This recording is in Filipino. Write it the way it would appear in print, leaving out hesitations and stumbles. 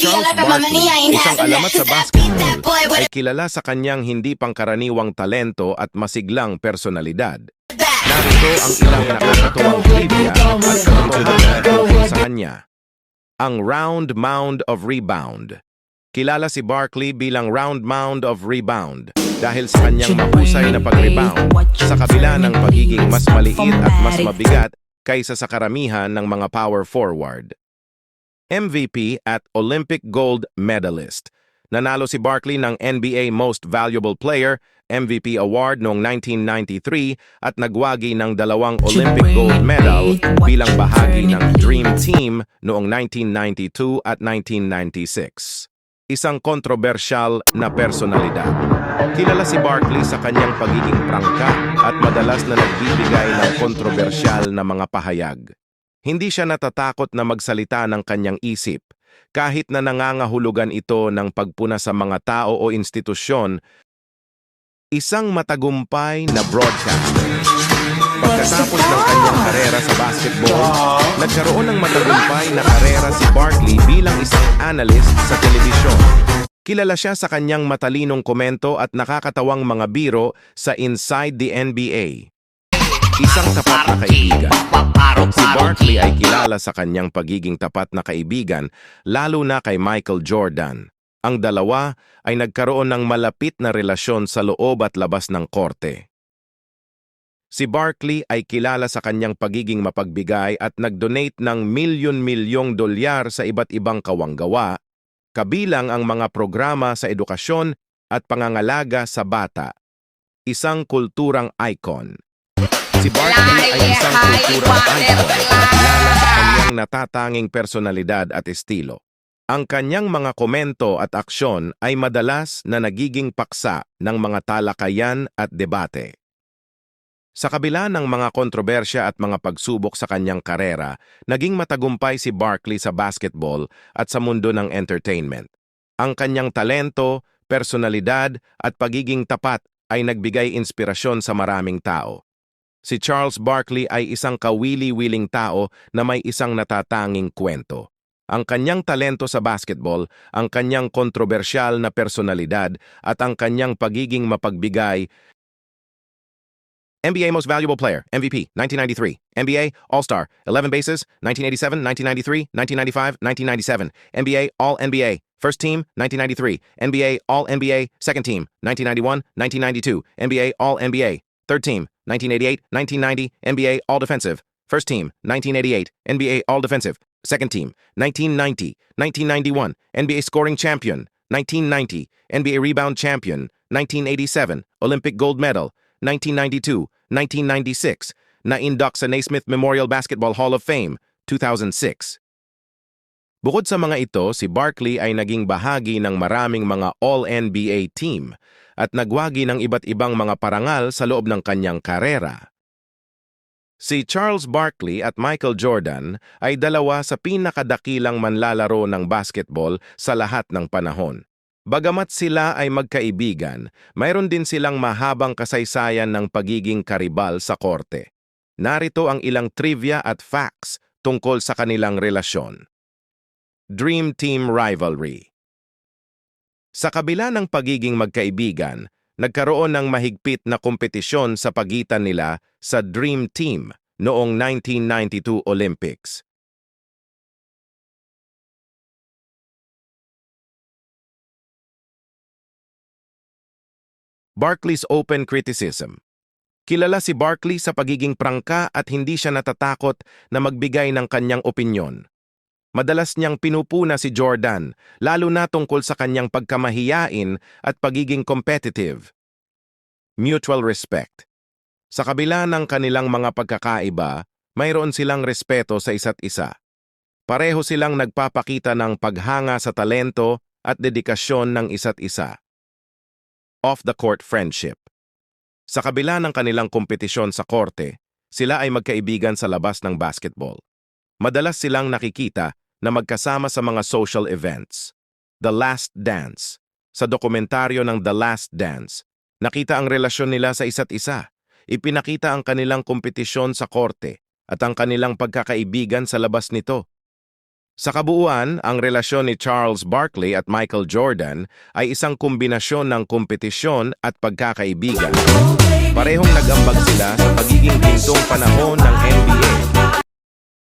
Charles Barkley, isang alamat sa basketball, ay kilala sa kanyang hindi pangkaraniwang talento at masiglang personalidad. Narito ang ilang nakakatuwang trivia at katotohanan tungkol sa kanya. Ang Round Mound of Rebound. Kilala si Barkley bilang Round Mound of Rebound dahil sa kanyang mahusay na pag-rebound sa kabila ng pagiging mas maliit at mas mabigat kaysa sa karamihan ng mga power forward. MVP at Olympic gold medalist. Nanalo si Barkley ng NBA Most Valuable Player MVP Award noong 1993 at nagwagi ng 2 Olympic gold medal bilang bahagi ng Dream Team noong 1992 at 1996. Isang kontrobersyal na personalidad. Kilala si Barkley sa kanyang pagiging prangka at madalas na nagbibigay ng kontrobersyal na mga pahayag. Hindi siya natatakot na magsalita ng kanyang isip, kahit na nangangahulugan ito ng pagpuna sa mga tao o institusyon. Isang matagumpay na broadcaster. Pagkatapos ng kanyang karera sa basketball, nagkaroon ng matagumpay na karera si Barkley bilang isang analyst sa telebisyon. Kilala siya sa kanyang matalinong komento at nakakatawang mga biro sa Inside the NBA. Isang tapat na kaibigan. Si Barkley ay kilala sa kanyang pagiging tapat na kaibigan, lalo na kay Michael Jordan. Ang dalawa ay nagkaroon ng malapit na relasyon sa loob at labas ng korte. Si Barkley ay kilala sa kanyang pagiging mapagbigay at nag-donate ng milyon-milyong dolyar sa iba't ibang kawanggawa, kabilang ang mga programa sa edukasyon at pangangalaga sa bata. Isang kulturang icon. Si Barkley ay isang kulturang icon at kilala sa kanyang natatanging personalidad at estilo. Ang kanyang mga komento at aksyon ay madalas na nagiging paksa ng mga talakayan at debate. Sa kabila ng mga kontrobersya at mga pagsubok sa kanyang karera, naging matagumpay si Barkley sa basketball at sa mundo ng entertainment. Ang kanyang talento, personalidad at pagiging tapat ay nagbigay inspirasyon sa maraming tao. Si Charles Barkley ay isang kawili-wiling tao na may isang natatanging kwento. Ang kanyang talento sa basketball, ang kanyang kontrobersyal na personalidad at ang kanyang pagiging mapagbigay. NBA Most Valuable Player, MVP, 1993. NBA All-Star, 11 bases, 1987, 1993, 1995, 1997. NBA All-NBA, First Team, 1993. NBA All-NBA, Second Team, 1991, 1992. NBA All-NBA, Third Team, 1988, 1990. NBA All-Defensive, First Team, 1988. NBA All-Defensive, Second Team, 1990, 1991. NBA Scoring Champion, 1990. NBA Rebound Champion, 1987. Olympic Gold Medal, 1992, 1996, na-induct sa Naismith Memorial Basketball Hall of Fame, 2006. Bukod sa mga ito, si Barkley ay naging bahagi ng maraming mga All-NBA team at nagwagi ng iba't ibang mga parangal sa loob ng kanyang karera. Si Charles Barkley at Michael Jordan ay dalawa sa pinakadakilang manlalaro ng basketball sa lahat ng panahon. Bagamat sila ay magkaibigan, mayroon din silang mahabang kasaysayan ng pagiging karibal sa korte. Narito ang ilang trivia at facts tungkol sa kanilang relasyon. Dream Team Rivalry. Sa kabila ng pagiging magkaibigan, nagkaroon ng mahigpit na kompetisyon sa pagitan nila sa Dream Team noong 1992 Olympics. Barkley's open criticism. Kilala si Barkley sa pagiging prangka at hindi siya natatakot na magbigay ng kanyang opinyon. Madalas niyang pinupuna si Jordan, lalo na tungkol sa kanyang pagkamahiyain at pagiging competitive. Mutual respect. Sa kabila ng kanilang mga pagkakaiba, mayroon silang respeto sa isa't isa. Pareho silang nagpapakita ng paghanga sa talento at dedikasyon ng isa't isa. Off-the-court friendship. Sa kabila ng kanilang kompetisyon sa korte, sila ay magkaibigan sa labas ng basketball. Madalas silang nakikita na magkasama sa mga social events. The Last Dance. Sa dokumentaryo ng The Last Dance, nakita ang relasyon nila sa isa't isa. Ipinakita ang kanilang kompetisyon sa korte at ang kanilang pagkakaibigan sa labas nito. Sa kabuuan, ang relasyon ni Charles Barkley at Michael Jordan ay isang kombinasyon ng kompetisyon at pagkakaibigan. Parehong nag-ambag sila sa pagiging gintong panahon ng NBA